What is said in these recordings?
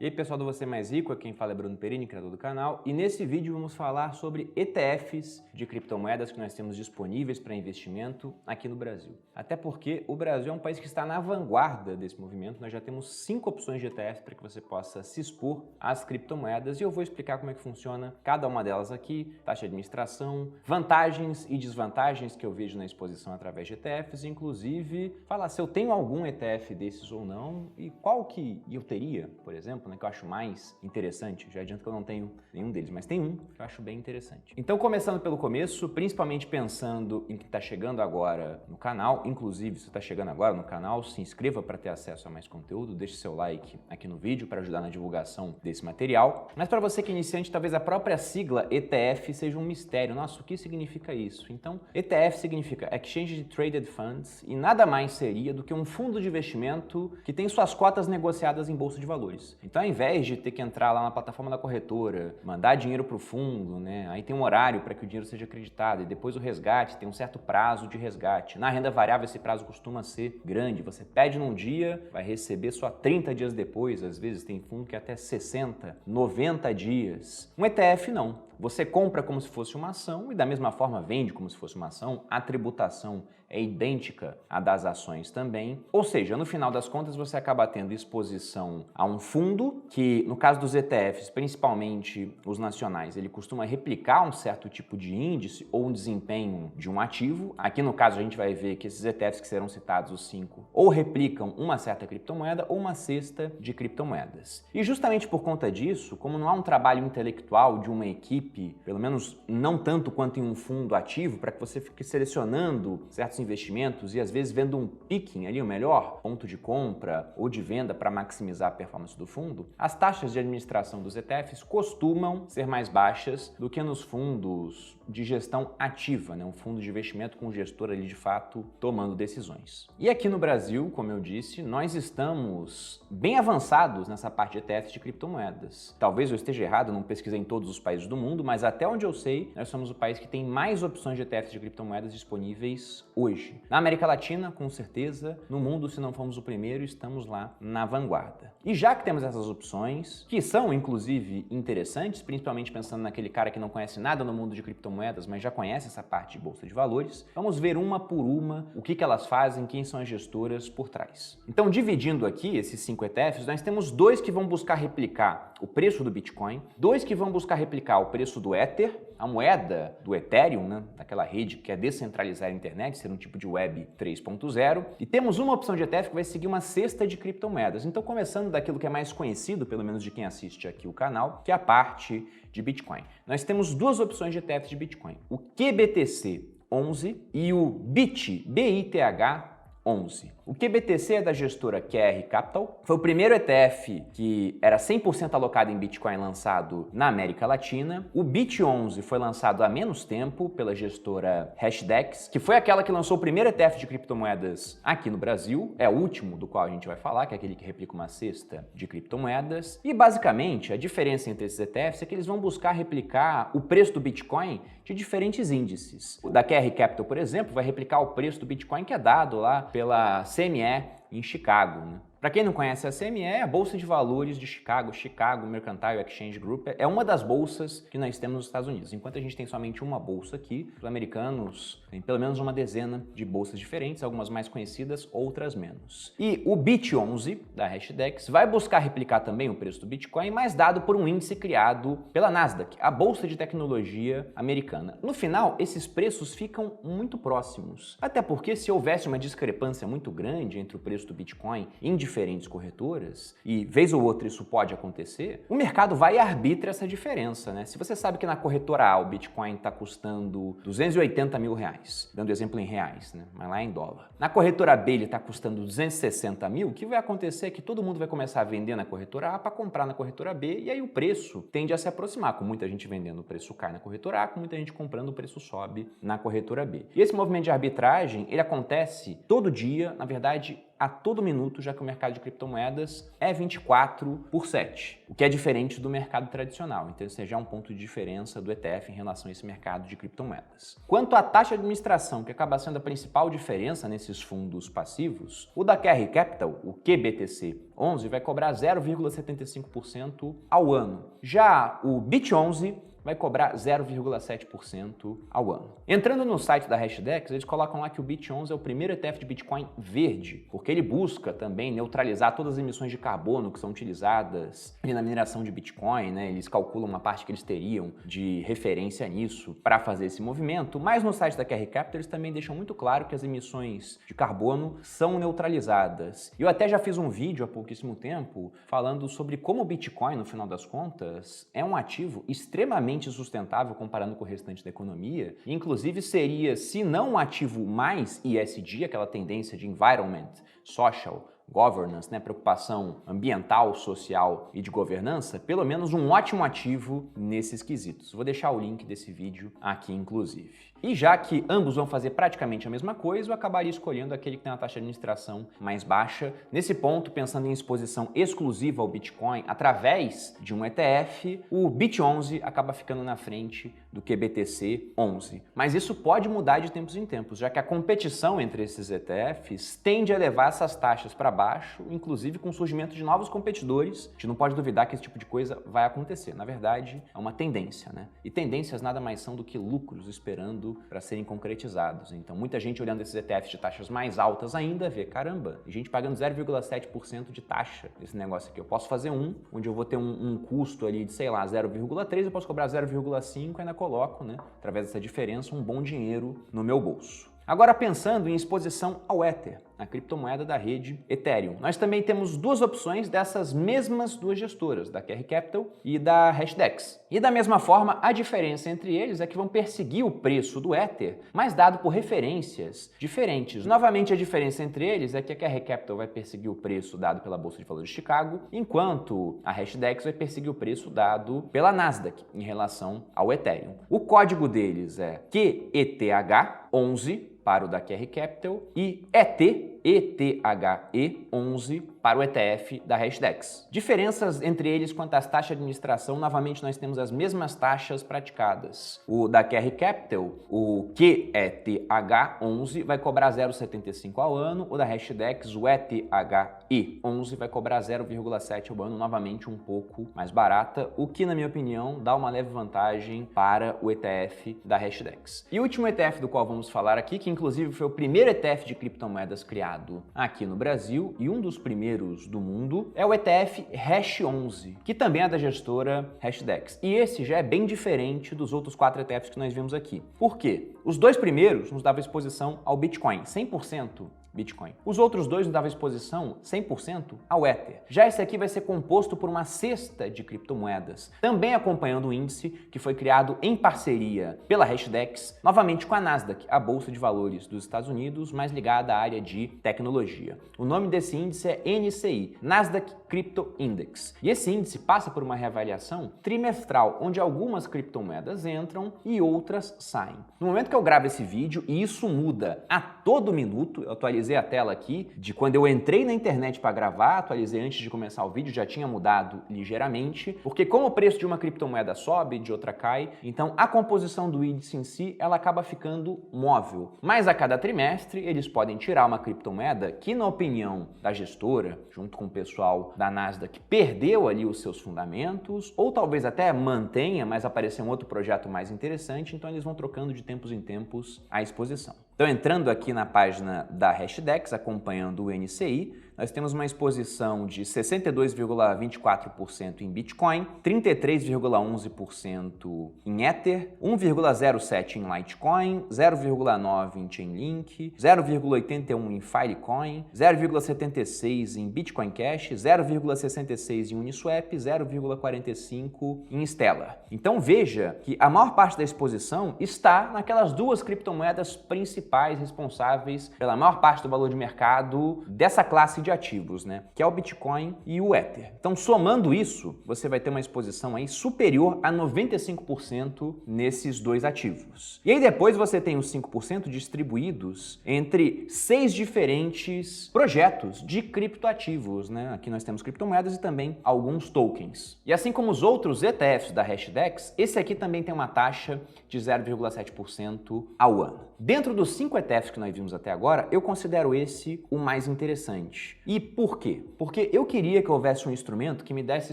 E aí pessoal do Você Mais Rico, aqui quem fala é Bruno Perini, criador do canal, e nesse vídeo vamos falar sobre ETFs de criptomoedas que nós temos disponíveis para investimento aqui no Brasil. Até porque o Brasil é um país que está na vanguarda desse movimento, nós já temos 5 opções de ETF para que você possa se expor às criptomoedas e eu vou explicar como é que funciona cada uma delas aqui, taxa de administração, vantagens e desvantagens que eu vejo na exposição através de ETFs, inclusive falar se eu tenho algum ETF desses ou não e qual que eu teria, por exemplo, que eu acho mais interessante. Já adianto que eu não tenho nenhum deles, mas tem um que eu acho bem interessante. Então, começando pelo começo, principalmente pensando em quem está chegando agora no canal, inclusive se está chegando agora no canal, se inscreva para ter acesso a mais conteúdo, deixe seu like aqui no vídeo para ajudar na divulgação desse material. Mas para você que é iniciante, talvez a própria sigla ETF seja um mistério. Nossa, o que significa isso? Então, ETF significa Exchange Traded Funds e nada mais seria do que um fundo de investimento que tem suas cotas negociadas em bolsa de valores. Então, ao invés de ter que entrar lá na plataforma da corretora, mandar dinheiro para o fundo, né? Aí tem um horário para que o dinheiro seja acreditado e depois o resgate tem um certo prazo de resgate. Na renda variável esse prazo costuma ser grande. Você pede num dia, vai receber só 30 dias depois. Às vezes tem fundo que é até 60, 90 dias. Um ETF não. Você compra como se fosse uma ação e da mesma forma vende como se fosse uma ação. A tributação é idêntica à das ações também. Ou seja, no final das contas você acaba tendo exposição a um fundo que, no caso dos ETFs, principalmente os nacionais, ele costuma replicar um certo tipo de índice ou um desempenho de um ativo. Aqui no caso a gente vai ver que esses ETFs que serão citados, os 5, ou replicam uma certa criptomoeda ou uma cesta de criptomoedas. E justamente por conta disso, como não há um trabalho intelectual de uma equipe, pelo menos não tanto quanto em um fundo ativo, para que você fique selecionando certos investimentos e às vezes vendo um picking ali, o melhor ponto de compra ou de venda para maximizar a performance do fundo, as taxas de administração dos ETFs costumam ser mais baixas do que nos fundos de gestão ativa, né? Um fundo de investimento com o gestor ali de fato tomando decisões. E aqui no Brasil, como eu disse, nós estamos bem avançados nessa parte de ETFs de criptomoedas. Talvez eu esteja errado, não pesquisei em todos os países do mundo, mas até onde eu sei, nós somos o país que tem mais opções de ETFs de criptomoedas disponíveis hoje. Na América Latina, com certeza, no mundo, se não fomos o primeiro, estamos lá na vanguarda. E já que temos essas opções, que são inclusive interessantes, principalmente pensando naquele cara que não conhece nada no mundo de criptomoedas, mas já conhece essa parte de bolsa de valores, vamos ver uma por uma o que elas fazem, quem são as gestoras por trás. Então, dividindo aqui esses 5 ETFs, nós temos 2 que vão buscar replicar o preço do Bitcoin, 2 que vão buscar replicar o preço do Ether, a moeda do Ethereum, né, daquela rede que quer descentralizar a internet, ser um tipo de Web 3.0, e temos uma opção de ETF que vai seguir uma cesta de criptomoedas. Então, começando daquilo que é mais conhecido, pelo menos de quem assiste aqui o canal, que é a parte de Bitcoin. Nós temos 2 opções de ETFs de Bitcoin, o QBTC11 e o BITH11. O QBTC é da gestora QR Capital, foi o primeiro ETF que era 100% alocado em Bitcoin lançado na América Latina. O BIT11 foi lançado há menos tempo pela gestora Hashdex, que foi aquela que lançou o primeiro ETF de criptomoedas aqui no Brasil, é o último do qual a gente vai falar, que é aquele que replica uma cesta de criptomoedas. E basicamente a diferença entre esses ETFs é que eles vão buscar replicar o preço do Bitcoin de diferentes índices. O da QR Capital, por exemplo, vai replicar o preço do Bitcoin que é dado lá pela CME em Chicago, né? Para quem não conhece a CME, é a Bolsa de Valores de Chicago, Chicago Mercantile Exchange Group, é uma das bolsas que nós temos nos Estados Unidos. Enquanto a gente tem somente uma bolsa aqui, os americanos têm pelo menos uma dezena de bolsas diferentes, algumas mais conhecidas, outras menos. E o BIT11, da Hashdex, vai buscar replicar também o preço do Bitcoin, mas dado por um índice criado pela Nasdaq, a Bolsa de Tecnologia americana. No final, esses preços ficam muito próximos, até porque se houvesse uma discrepância muito grande entre o preço do Bitcoin em diferentes corretoras, e vez ou outra isso pode acontecer, o mercado vai e arbitra essa diferença, né? Se você sabe que na corretora A o Bitcoin está custando 280 mil reais, dando exemplo em reais, né? Mas lá é em dólar. Na corretora B ele está custando 260 mil, o que vai acontecer é que todo mundo vai começar a vender na corretora A para comprar na corretora B, e aí o preço tende a se aproximar, com muita gente vendendo o preço cai na corretora A, com muita gente comprando o preço sobe na corretora B. E esse movimento de arbitragem, ele acontece todo dia, na verdade, a todo minuto, já que o mercado de criptomoedas é 24/7, o que é diferente do mercado tradicional. Então, esse já é um ponto de diferença do ETF em relação a esse mercado de criptomoedas. Quanto à taxa de administração, que acaba sendo a principal diferença nesses fundos passivos, o da QR Capital, o QBTC 11 vai cobrar 0,75% ao ano. Já o BIT11 vai cobrar 0,7% ao ano. Entrando no site da Hashdex, eles colocam lá que o BIT11 é o primeiro ETF de Bitcoin verde, porque ele busca também neutralizar todas as emissões de carbono que são utilizadas na mineração de Bitcoin, né? Eles calculam uma parte que eles teriam de referência nisso para fazer esse movimento, mas no site da QR Capital eles também deixam muito claro que as emissões de carbono são neutralizadas. Eu até já fiz um vídeo há pouquíssimo tempo falando sobre como o Bitcoin, no final das contas, é um ativo extremamente sustentável comparando com o restante da economia. Inclusive seria, se não um ativo mais ESG, aquela tendência de environment, social, governance, né, preocupação ambiental, social e de governança, pelo menos um ótimo ativo nesses quesitos. Vou deixar o link desse vídeo aqui, inclusive. E já que ambos vão fazer praticamente a mesma coisa, eu acabaria escolhendo aquele que tem uma taxa de administração mais baixa. Nesse ponto, pensando em exposição exclusiva ao Bitcoin através de um ETF, o BIT11 acaba ficando na frente do QBTC11. Mas isso pode mudar de tempos em tempos, já que a competição entre esses ETFs tende a levar essas taxas para baixo, inclusive com o surgimento de novos competidores. A gente não pode duvidar que esse tipo de coisa vai acontecer. Na verdade, é uma tendência, né? E tendências nada mais são do que lucros esperando para serem concretizados. Então, muita gente olhando esses ETFs de taxas mais altas ainda vê, caramba, gente pagando 0,7% de taxa nesse negócio aqui. Eu posso fazer onde eu vou ter um custo ali de, sei lá, 0,3, eu posso cobrar 0,5 e ainda coloco, né, através dessa diferença, um bom dinheiro no meu bolso. Agora, pensando em exposição ao Ether, a criptomoeda da rede Ethereum, nós também temos duas opções dessas mesmas duas gestoras, da QR Capital e da Hashdex. E da mesma forma, a diferença entre eles é que vão perseguir o preço do Ether, mas dado por referências diferentes. Novamente, a diferença entre eles é que a QR Capital vai perseguir o preço dado pela Bolsa de Valores de Chicago, enquanto a Hashdex vai perseguir o preço dado pela Nasdaq em relação ao Ethereum. O código deles é QETH11 para o da QR Capital e ETHE11 para o ETF da Hashdex. Diferenças entre eles quanto às taxas de administração, novamente nós temos as mesmas taxas praticadas. O da QR Capital, o QETH11 vai cobrar 0,75 ao ano, o da Hashdex, o ETHE11 vai cobrar 0,7 ao ano, novamente um pouco mais barata, o que na minha opinião dá uma leve vantagem para o ETF da Hashdex. E o último ETF do qual vamos falar aqui, que inclusive foi o primeiro ETF de criptomoedas criado aqui no Brasil e um dos primeiros do mundo, é o ETF Hash11, que também é da gestora Hashdex. E esse já é bem diferente dos outros 4 ETFs que nós vimos aqui. Por quê? Os dois primeiros nos davam exposição ao Bitcoin, 100% Bitcoin. Os outros dois nos davam exposição 100% ao Ether. Já esse aqui vai ser composto por uma cesta de criptomoedas, também acompanhando o índice que foi criado em parceria pela Hashdex, novamente com a Nasdaq, a Bolsa de Valores dos Estados Unidos, mais ligada à área de tecnologia. O nome desse índice é NCI, Nasdaq Crypto Index. E esse índice passa por uma reavaliação trimestral, onde algumas criptomoedas entram e outras saem. No momento que eu gravo esse vídeo, e isso muda a todo minuto, eu atualizei a tela aqui de quando eu entrei na internet para gravar, atualizei antes de começar o vídeo, já tinha mudado ligeiramente, porque como o preço de uma criptomoeda sobe, de outra cai, então a composição do índice em si, ela acaba ficando móvel. Mas a cada trimestre, eles podem tirar uma criptomoeda que, na opinião da gestora, junto com o pessoal da Nasdaq, perdeu ali os seus fundamentos, ou talvez até mantenha, mas apareceu um outro projeto mais interessante, então eles vão trocando de tempos em tempos a exposição. Então, entrando aqui na página da Hashdex, acompanhando o NCI, nós temos uma exposição de 62,24% em Bitcoin, 33,11% em Ether, 1,07% em Litecoin, 0,9% em Chainlink, 0,81% em Filecoin, 0,76% em Bitcoin Cash, 0,66% em Uniswap, 0,45% em Stellar. Então veja que a maior parte da exposição está naquelas duas criptomoedas principais responsáveis pela maior parte do valor de mercado dessa classe de ativos, né? Que é o Bitcoin e o Ether. Então, somando isso, você vai ter uma exposição aí superior a 95% nesses dois ativos. E aí depois você tem os 5% distribuídos entre 6 diferentes projetos de criptoativos, né? Aqui nós temos criptomoedas e também alguns tokens. E assim como os outros ETFs da Hashdex, esse aqui também tem uma taxa de 0,7% ao ano. Dentro dos 5 ETFs que nós vimos até agora, eu considero esse o mais interessante. E por quê? Porque eu queria que houvesse um instrumento que me desse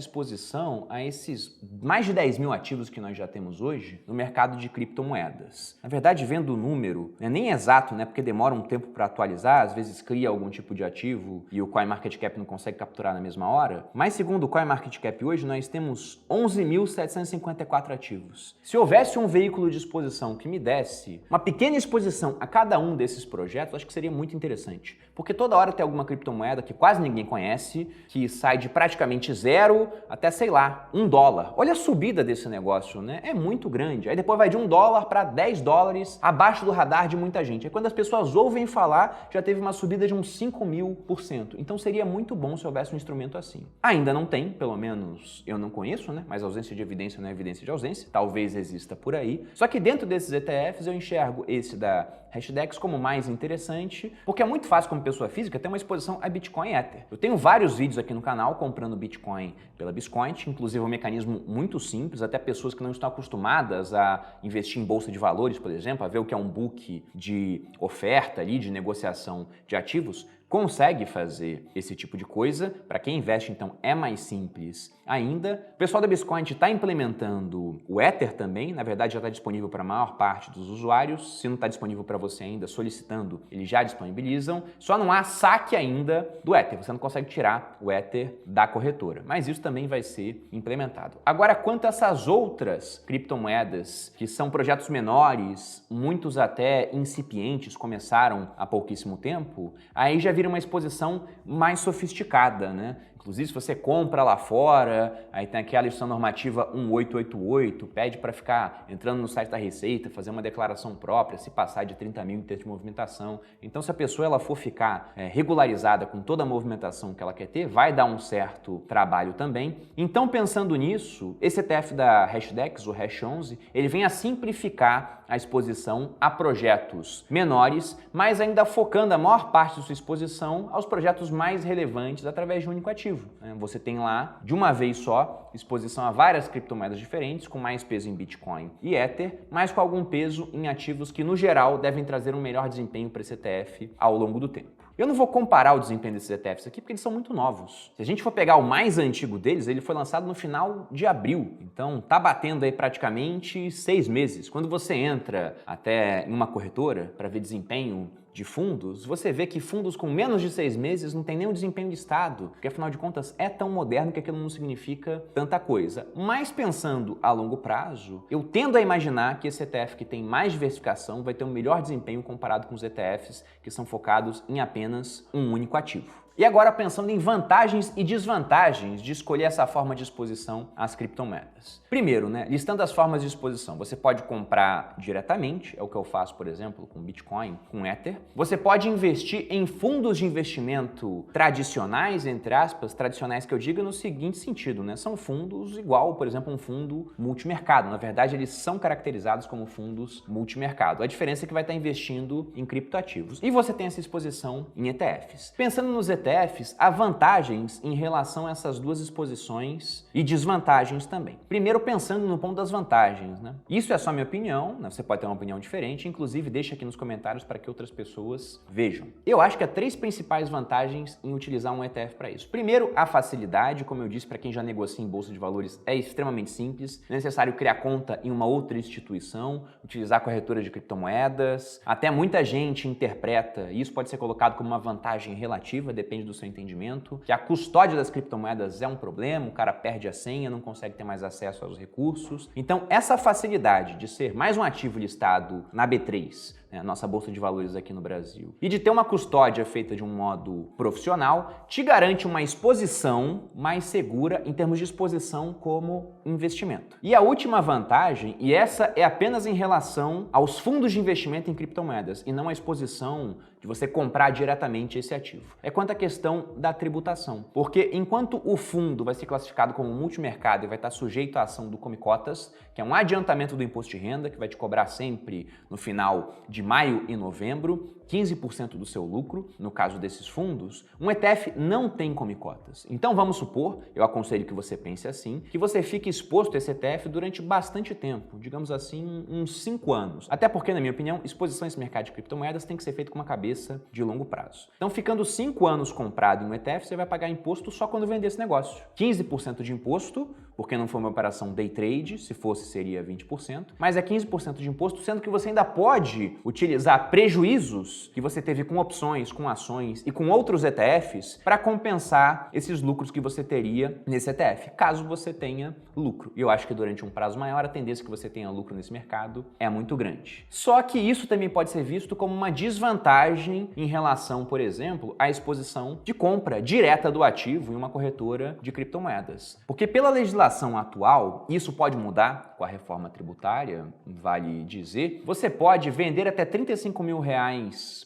exposição a esses mais de 10 mil ativos que nós já temos hoje no mercado de criptomoedas. Na verdade, vendo o número, não é nem exato, né? Porque demora um tempo para atualizar, às vezes cria algum tipo de ativo e o CoinMarketCap não consegue capturar na mesma hora. Mas segundo o CoinMarketCap hoje, nós temos 11.754 ativos. Se houvesse um veículo de exposição que me desse uma pequena exposição a cada um desses projetos, acho que seria muito interessante. Porque toda hora tem alguma criptomoeda que quase ninguém conhece, que sai de praticamente zero até, sei lá, $1. Olha a subida desse negócio, né? É muito grande. Aí depois vai de $1 para $10, abaixo do radar de muita gente. Aí quando as pessoas ouvem falar, já teve uma subida de uns 5.000%. Então seria muito bom se houvesse um instrumento assim. Ainda não tem, pelo menos eu não conheço, né? Mas ausência de evidência não é evidência de ausência. Talvez exista por aí. Só que dentro desses ETFs eu enxergo esse da Hashdex como mais interessante, porque é muito fácil como pessoa física ter uma exposição a Bitcoin e Ether. Eu tenho vários vídeos aqui no canal comprando Bitcoin pela Biscoint, inclusive um mecanismo muito simples, até pessoas que não estão acostumadas a investir em bolsa de valores, por exemplo, a ver o que é um book de oferta ali, de negociação de ativos, consegue fazer esse tipo de coisa. Para quem investe, então, é mais simples ainda. O pessoal da Biscoint está implementando o Ether também, na verdade já está disponível para a maior parte dos usuários. Se não está disponível para você ainda, solicitando, eles já disponibilizam. Só não há saque ainda do Ether, você não consegue tirar o Ether da corretora, mas isso também vai ser implementado. Agora, quanto a essas outras criptomoedas, que são projetos menores, muitos até incipientes, começaram há pouquíssimo tempo, aí já vira uma exposição mais sofisticada, né? Inclusive, se você compra lá fora, aí tem aquela lição normativa 1888, pede para ficar entrando no site da Receita, fazer uma declaração própria, se passar de 30 mil em termos de movimentação. Então, se a pessoa ela for ficar regularizada com toda a movimentação que ela quer ter, vai dar um certo trabalho também. Então, pensando nisso, esse ETF da Hashdex, o Hash 11, ele vem a simplificar a exposição a projetos menores, mas ainda focando a maior parte de sua exposição aos projetos mais relevantes através de um único ativo. Você tem lá, de uma vez só, exposição a várias criptomoedas diferentes, com mais peso em Bitcoin e Ether, mas com algum peso em ativos que, no geral, devem trazer um melhor desempenho para esse ETF ao longo do tempo. Eu não vou comparar o desempenho desses ETFs aqui porque eles são muito novos. Se a gente for pegar o mais antigo deles, ele foi lançado no final de abril. Então tá batendo aí praticamente 6 meses. Quando você entra até em uma corretora para ver desempenho de fundos, você vê que fundos com menos de 6 meses não tem nenhum desempenho de estado, porque afinal de contas é tão moderno que aquilo não significa tanta coisa. Mas pensando a longo prazo, eu tendo a imaginar que esse ETF que tem mais diversificação vai ter um melhor desempenho comparado com os ETFs que são focados em apenas um único ativo. E agora pensando em vantagens e desvantagens de escolher essa forma de exposição às criptomoedas. Primeiro, listando as formas de exposição, você pode comprar diretamente, é o que eu faço, por exemplo, com Bitcoin, com Ether. Você pode investir em fundos de investimento tradicionais, entre aspas, tradicionais que eu digo no seguinte sentido, são fundos igual, por exemplo, um fundo multimercado. Na verdade, eles são caracterizados como fundos multimercado. A diferença é que vai estar investindo em criptoativos. E você tem essa exposição em ETFs. Pensando nos ETFs, há vantagens em relação a essas duas exposições e desvantagens também. Primeiro, pensando no ponto das vantagens, Isso é só minha opinião, você pode ter uma opinião diferente, inclusive deixa aqui nos comentários para que outras pessoas vejam. Eu acho que há 3 principais vantagens em utilizar um ETF para isso. Primeiro, a facilidade, como eu disse, para quem já negocia em bolsa de valores é extremamente simples, não é necessário criar conta em uma outra instituição, utilizar corretora de criptomoedas, até muita gente interpreta, e isso pode ser colocado como uma vantagem relativa, depende do seu entendimento, que a custódia das criptomoedas é um problema, o cara perde a senha, não consegue ter mais acesso aos recursos. Então, essa facilidade de ser mais um ativo listado na B3, a nossa bolsa de valores aqui no Brasil, e de ter uma custódia feita de um modo profissional, te garante uma exposição mais segura em termos de exposição como investimento. E a última vantagem, e essa é apenas em relação aos fundos de investimento em criptomoedas, e não a exposição de você comprar diretamente esse ativo, é quanto à questão da tributação. Porque enquanto o fundo vai ser classificado como multimercado e vai estar sujeito à ação do Come Cotas, que é um adiantamento do imposto de renda, que vai te cobrar sempre no final de maio e novembro, 15% do seu lucro, no caso desses fundos, um ETF não tem Come Cotas. Então vamos supor, eu aconselho que você pense assim, que você fique exposto a esse ETF durante bastante tempo, digamos assim, uns 5 anos. Até porque, na minha opinião, exposição a esse mercado de criptomoedas tem que ser feito com uma cabeça cabeça de longo prazo. Então, ficando 5 anos comprado em um ETF, você vai pagar imposto só quando vender esse negócio. 15% de imposto, porque não foi uma operação day trade, se fosse seria 20%, mas é 15% de imposto, sendo que você ainda pode utilizar prejuízos que você teve com opções, com ações e com outros ETFs para compensar esses lucros que você teria nesse ETF, caso você tenha lucro. E eu acho que durante um prazo maior, a tendência que você tenha lucro nesse mercado é muito grande. Só que isso também pode ser visto como uma desvantagem em relação, por exemplo, à exposição de compra direta do ativo em uma corretora de criptomoedas. Porque pela legislação atual, isso pode mudar com a reforma tributária, vale dizer, você pode vender até R$35 mil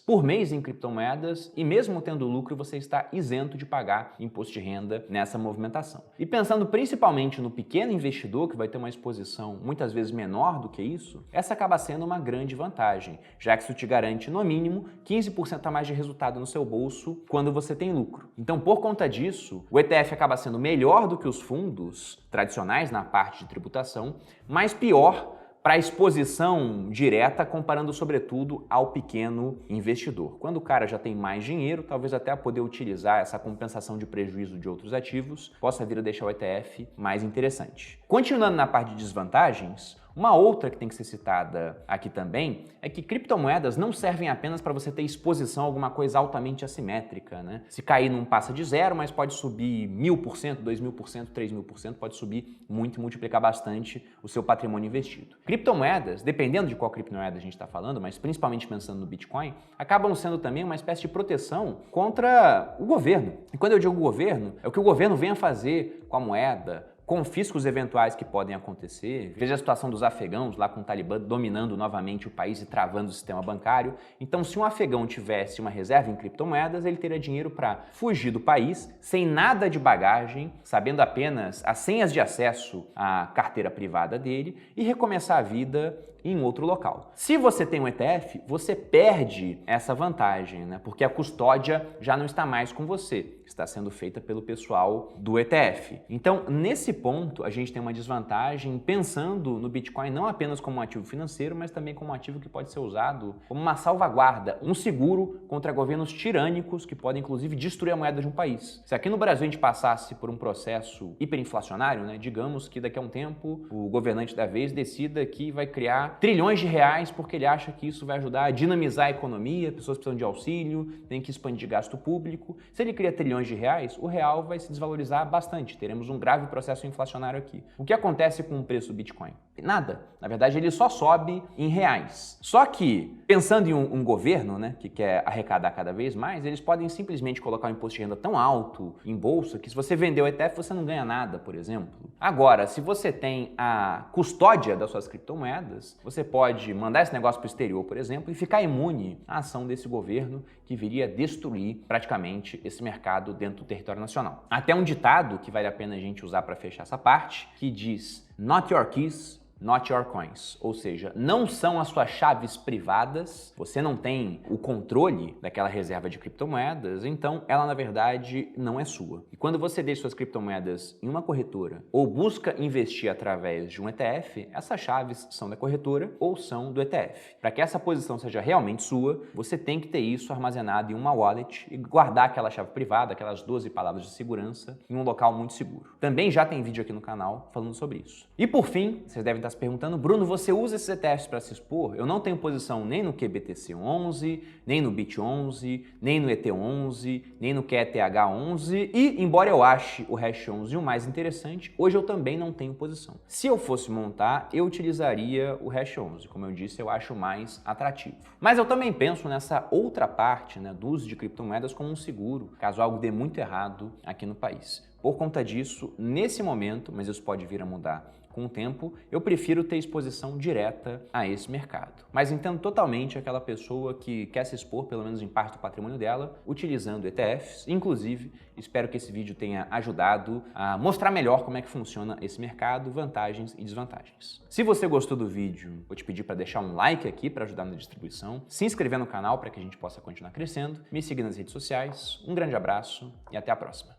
por mês em criptomoedas e mesmo tendo lucro, você está isento de pagar imposto de renda nessa movimentação. E pensando principalmente no pequeno investidor, que vai ter uma exposição muitas vezes menor do que isso, essa acaba sendo uma grande vantagem, já que isso te garante, no mínimo, 15% a mais de resultado no seu bolso quando você tem lucro. Então, por conta disso, o ETF acaba sendo melhor do que os fundos tradicionais na parte de tributação, mas pior para a exposição direta, comparando sobretudo ao pequeno investidor. Quando o cara já tem mais dinheiro, talvez até poder utilizar essa compensação de prejuízo de outros ativos, possa vir a deixar o ETF mais interessante. Continuando na parte de desvantagens, uma outra que tem que ser citada aqui também é que criptomoedas não servem apenas para você ter exposição a alguma coisa altamente assimétrica, né? Se cair não passa de zero, mas pode subir 1000%, 2000%, 3000%, pode subir muito e multiplicar bastante o seu patrimônio investido. Criptomoedas, dependendo de qual criptomoeda a gente está falando, mas principalmente pensando no Bitcoin, acabam sendo também uma espécie de proteção contra o governo. E quando eu digo governo, é o que o governo vem a fazer com a moeda, confiscos eventuais que podem acontecer. Veja a situação dos afegãos lá com o Talibã dominando novamente o país e travando o sistema bancário. Então, se um afegão tivesse uma reserva em criptomoedas, ele teria dinheiro para fugir do país sem nada de bagagem, sabendo apenas as senhas de acesso à carteira privada dele e recomeçar a vida em outro local. Se você tem um ETF, você perde essa vantagem, né? Porque a custódia já não está mais com você, está sendo feita pelo pessoal do ETF. Então, nesse ponto, a gente tem uma desvantagem pensando no Bitcoin não apenas como um ativo financeiro, mas também como um ativo que pode ser usado como uma salvaguarda, um seguro contra governos tirânicos que podem, inclusive, destruir a moeda de um país. Se aqui no Brasil a gente passasse por um processo hiperinflacionário, né? Digamos que daqui a um tempo o governante da vez decida que vai criar trilhões de reais porque ele acha que isso vai ajudar a dinamizar a economia, pessoas precisam de auxílio, tem que expandir gasto público. Se ele cria trilhões de reais, o real vai se desvalorizar bastante, teremos um grave processo inflacionário aqui. O que acontece com o preço do Bitcoin? Nada. Na verdade, ele só sobe em reais. Só que, pensando em um governo, né, que quer arrecadar cada vez mais, eles podem simplesmente colocar um imposto de renda tão alto em bolsa que se você vender o ETF, você não ganha nada, por exemplo. Agora, se você tem a custódia das suas criptomoedas, você pode mandar esse negócio para o exterior, por exemplo, e ficar imune à ação desse governo que viria destruir praticamente esse mercado dentro do território nacional. Até um ditado que vale a pena a gente usar para fechar essa parte, que diz "Not your keys, not your coins", ou seja, não são as suas chaves privadas, você não tem o controle daquela reserva de criptomoedas, então ela na verdade não é sua. E quando você deixa suas criptomoedas em uma corretora ou busca investir através de um ETF, essas chaves são da corretora ou são do ETF. Para que essa posição seja realmente sua, você tem que ter isso armazenado em uma wallet e guardar aquela chave privada, aquelas 12 palavras de segurança, em um local muito seguro. Também já tem vídeo aqui no canal falando sobre isso. E por fim, vocês devem estar se perguntando: Bruno, você usa esses ETFs para se expor? Eu não tenho posição nem no QBTC11, nem no BIT11, nem no ET11, nem no QETH11 e, embora eu ache o Hash11 o mais interessante, hoje eu também não tenho posição. Se eu fosse montar, eu utilizaria o Hash11, como eu disse, eu acho mais atrativo. Mas eu também penso nessa outra parte, né, do uso de criptomoedas como um seguro, caso algo dê muito errado aqui no país. Por conta disso, nesse momento, mas isso pode vir a mudar com o tempo, eu prefiro ter exposição direta a esse mercado. Mas entendo totalmente aquela pessoa que quer se expor, pelo menos em parte do patrimônio dela, utilizando ETFs. Inclusive, espero que esse vídeo tenha ajudado a mostrar melhor como é que funciona esse mercado, vantagens e desvantagens. Se você gostou do vídeo, vou te pedir para deixar um like aqui para ajudar na distribuição, se inscrever no canal para que a gente possa continuar crescendo, me seguir nas redes sociais. Um grande abraço e até a próxima.